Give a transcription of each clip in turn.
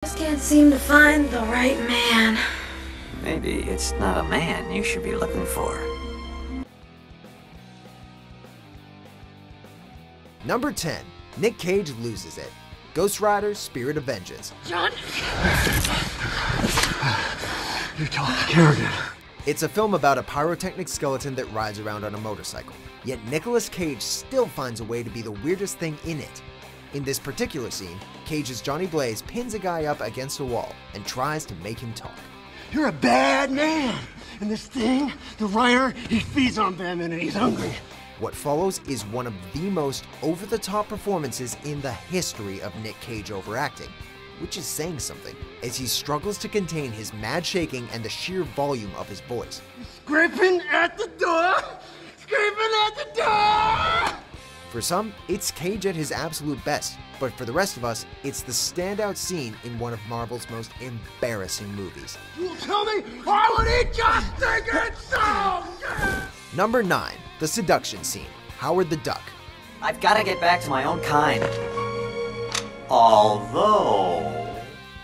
Just can't seem to find the right man. Maybe it's not a man you should be looking for. Number 10. Nick Cage loses it. Ghost Rider: Spirit of Vengeance. John? You killed the Kerrigan. It's a film about a pyrotechnic skeleton that rides around on a motorcycle. Yet Nicolas Cage still finds a way to be the weirdest thing in it. In this particular scene, Cage's Johnny Blaze pins a guy up against a wall and tries to make him talk. You're a bad man. And this thing, the writer, he feeds on bad men and he's hungry. What follows is one of the most over-the-top performances in the history of Nick Cage overacting, which is saying something, as he struggles to contain his mad shaking and the sheer volume of his voice. Scraping at the door! Scraping at the door! For some, it's Cage at his absolute best, but for the rest of us, it's the standout scene in one of Marvel's most embarrassing movies. You tell me I would eat just take it so! Number 9. The seduction scene. Howard the Duck. I've got to get back to my own kind. Although...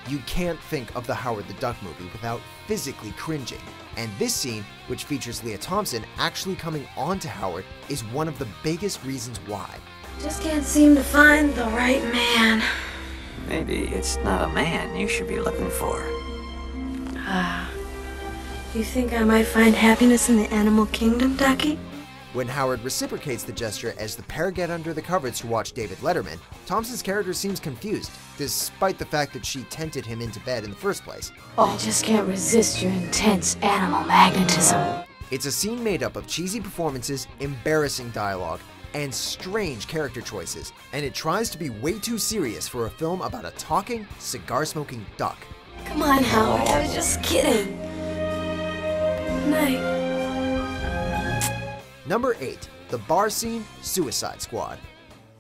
You can't think of the Howard the Duck movie without physically cringing. And this scene, which features Leah Thompson actually coming onto Howard, is one of the biggest reasons why. Just can't seem to find the right man. Maybe it's not a man you should be looking for. You think I might find happiness in the animal kingdom, Ducky? When Howard reciprocates the gesture as the pair get under the covers to watch David Letterman, Thompson's character seems confused, despite the fact that she tented him into bed in the first place. I just can't resist your intense animal magnetism. It's a scene made up of cheesy performances, embarrassing dialogue, and strange character choices, and it tries to be way too serious for a film about a talking, cigar-smoking duck. Come on, Howard, I was just kidding. Good night. Number 8. The bar scene, Suicide Squad.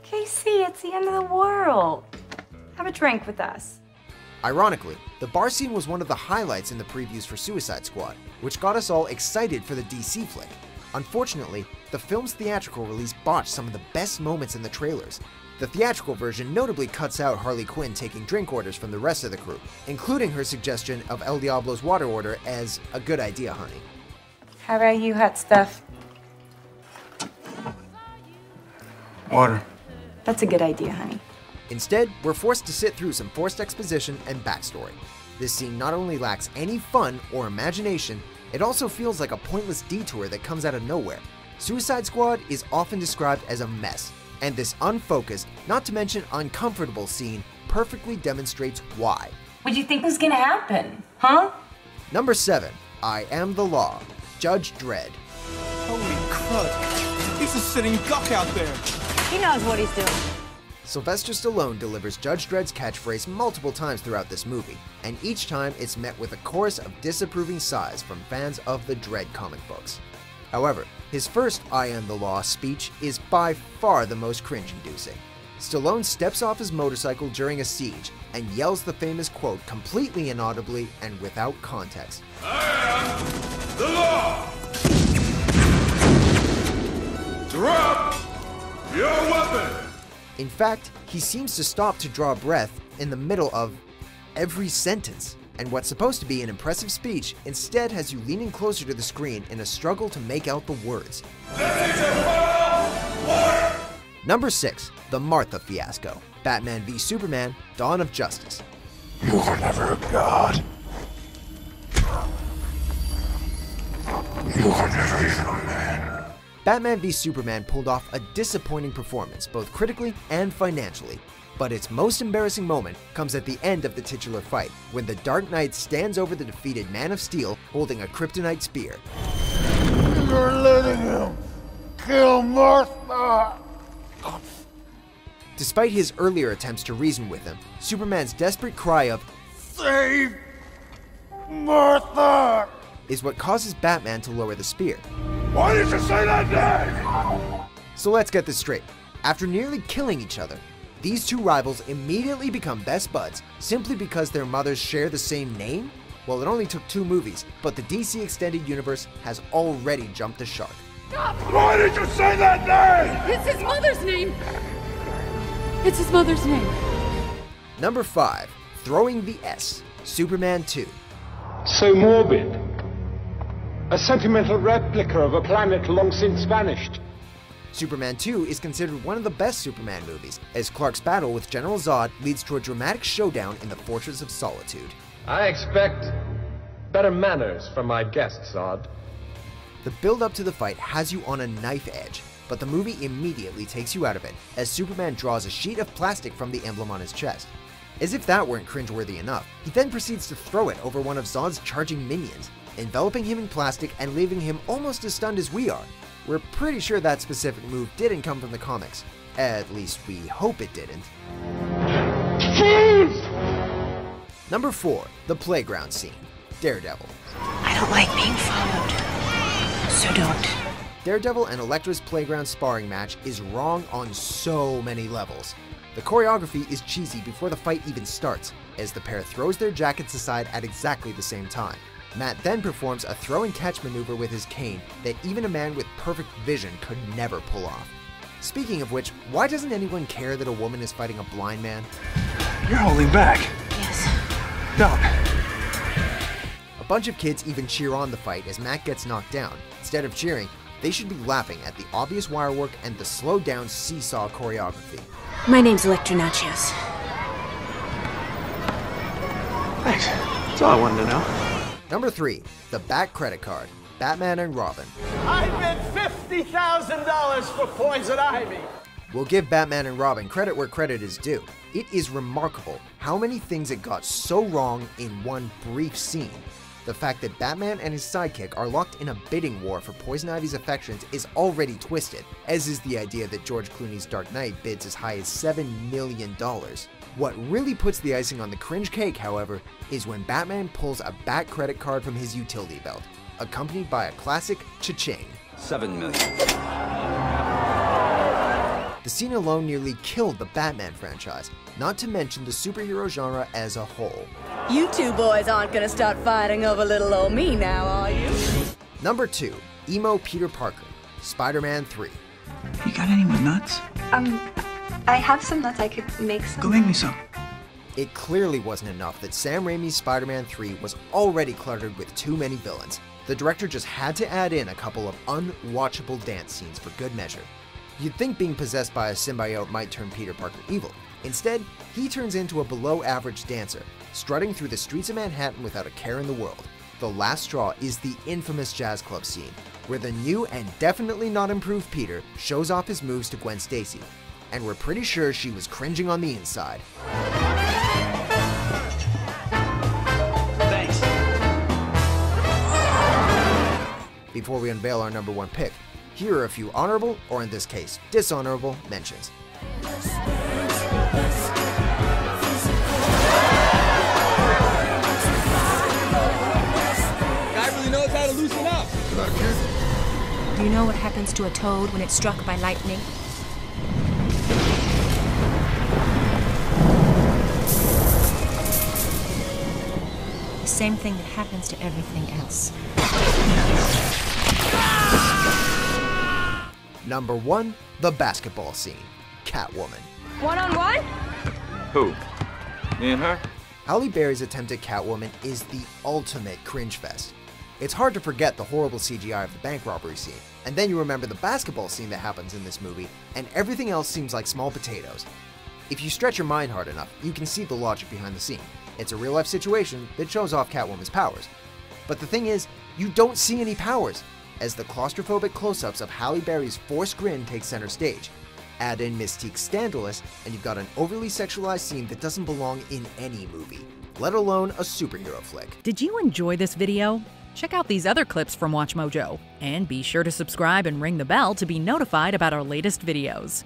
Casey, it's the end of the world. Have a drink with us. Ironically, the bar scene was one of the highlights in the previews for Suicide Squad, which got us all excited for the DC flick. Unfortunately, the film's theatrical release botched some of the best moments in the trailers. The theatrical version notably cuts out Harley Quinn taking drink orders from the rest of the crew, including her suggestion of El Diablo's water order as a good idea, honey. How about you, hot stuff? Water. That's a good idea, honey. Instead, we're forced to sit through some forced exposition and backstory. This scene not only lacks any fun or imagination, it also feels like a pointless detour that comes out of nowhere. Suicide Squad is often described as a mess, and this unfocused, not to mention uncomfortable scene perfectly demonstrates why. What do you think was gonna happen, huh? Number 7. I Am the Law. Judge Dredd. Holy crud. He's a sitting duck out there. He knows what he's doing. Sylvester Stallone delivers Judge Dredd's catchphrase multiple times throughout this movie, and each time it's met with a chorus of disapproving sighs from fans of the Dredd comic books. However, his first I Am the Law speech is by far the most cringe-inducing. Stallone steps off his motorcycle during a siege and yells the famous quote completely inaudibly and without context. I am the law! Drop your weapon! In fact, he seems to stop to draw breath in the middle of every sentence, and what's supposed to be an impressive speech instead has you leaning closer to the screen in a struggle to make out the words. This is your final order! Number 6. The Martha Fiasco. Batman v Superman: Dawn of Justice. You were never a god. You were never even a man. Batman v Superman pulled off a disappointing performance, both critically and financially. But its most embarrassing moment comes at the end of the titular fight, when the Dark Knight stands over the defeated Man of Steel holding a kryptonite spear. You're letting him kill Martha! Despite his earlier attempts to reason with him, Superman's desperate cry of Save Martha! is what causes Batman to lower the spear. Why did you say that name? So let's get this straight. After nearly killing each other, these two rivals immediately become best buds simply because their mothers share the same name? Well, it only took 2 movies, but the DC Extended Universe has already jumped the shark. Why did you say that name? It's his mother's name. It's his mother's name. Number 5. Throwing the S, Superman 2. So morbid. A sentimental replica of a planet long since vanished. Superman 2 is considered one of the best Superman movies, as Clark's battle with General Zod leads to a dramatic showdown in the Fortress of Solitude. I expect better manners from my guests, Zod. The build-up to the fight has you on a knife edge, but the movie immediately takes you out of it, as Superman draws a sheet of plastic from the emblem on his chest. As if that weren't cringeworthy enough, he then proceeds to throw it over one of Zod's charging minions, enveloping him in plastic and leaving him almost as stunned as we are. We're pretty sure that specific move didn't come from the comics. At least we hope it didn't. Number 4, the playground scene. Daredevil. I don't like being followed, so don't. Daredevil and Elektra's playground sparring match is wrong on so many levels. The choreography is cheesy before the fight even starts, as the pair throws their jackets aside at exactly the same time. Matt then performs a throw and catch maneuver with his cane that even a man with perfect vision could never pull off. Speaking of which, why doesn't anyone care that a woman is fighting a blind man? You're holding back. Yes. Don't. A bunch of kids even cheer on the fight as Matt gets knocked down. Instead of cheering, they should be laughing at the obvious wire work and the slowed down seesaw choreography. My name's Electra Nachios. Thanks. That's all I wanted to know. Number 3, the Bat Credit Card, Batman and Robin. I bid $50,000 for Poison Ivy. We'll give Batman and Robin credit where credit is due. It is remarkable how many things it got so wrong in one brief scene. The fact that Batman and his sidekick are locked in a bidding war for Poison Ivy's affections is already twisted, as is the idea that George Clooney's Dark Knight bids as high as $7 million. What really puts the icing on the cringe cake, however, is when Batman pulls a Bat credit card from his utility belt, accompanied by a classic cha-ching. $7 million. The scene alone nearly killed the Batman franchise, not to mention the superhero genre as a whole. You two boys aren't gonna start fighting over little old me now, are you? Number 2, Emo Peter Parker, Spider-Man 3. You got any more nuts? I have some nuts. I could make some. Go make me some. It clearly wasn't enough that Sam Raimi's Spider-Man 3 was already cluttered with too many villains. The director just had to add in a couple of unwatchable dance scenes for good measure. You'd think being possessed by a symbiote might turn Peter Parker evil. Instead, he turns into a below-average dancer, strutting through the streets of Manhattan without a care in the world. The last straw is the infamous jazz club scene, where the new and definitely not improved Peter shows off his moves to Gwen Stacy, and we're pretty sure she was cringing on the inside. Thanks. Before we unveil our number 1 pick, here are a few honorable, or in this case, dishonorable mentions. Guy really knows how to loosen up. Do you know what happens to a toad when it's struck by lightning? The same thing that happens to everything else. Number 1, the basketball scene, Catwoman. One-on-one? Who? Me and her? Halle Berry's attempt at Catwoman is the ultimate cringe fest. It's hard to forget the horrible CGI of the bank robbery scene, and then you remember the basketball scene that happens in this movie, and everything else seems like small potatoes. If you stretch your mind hard enough, you can see the logic behind the scene. It's a real-life situation that shows off Catwoman's powers. But the thing is, you don't see any powers, as the claustrophobic close-ups of Halle Berry's forced grin take center stage. Add in Mystique's Scandalous, and you've got an overly sexualized scene that doesn't belong in any movie, let alone a superhero flick. Did you enjoy this video? Check out these other clips from WatchMojo, and be sure to subscribe and ring the bell to be notified about our latest videos.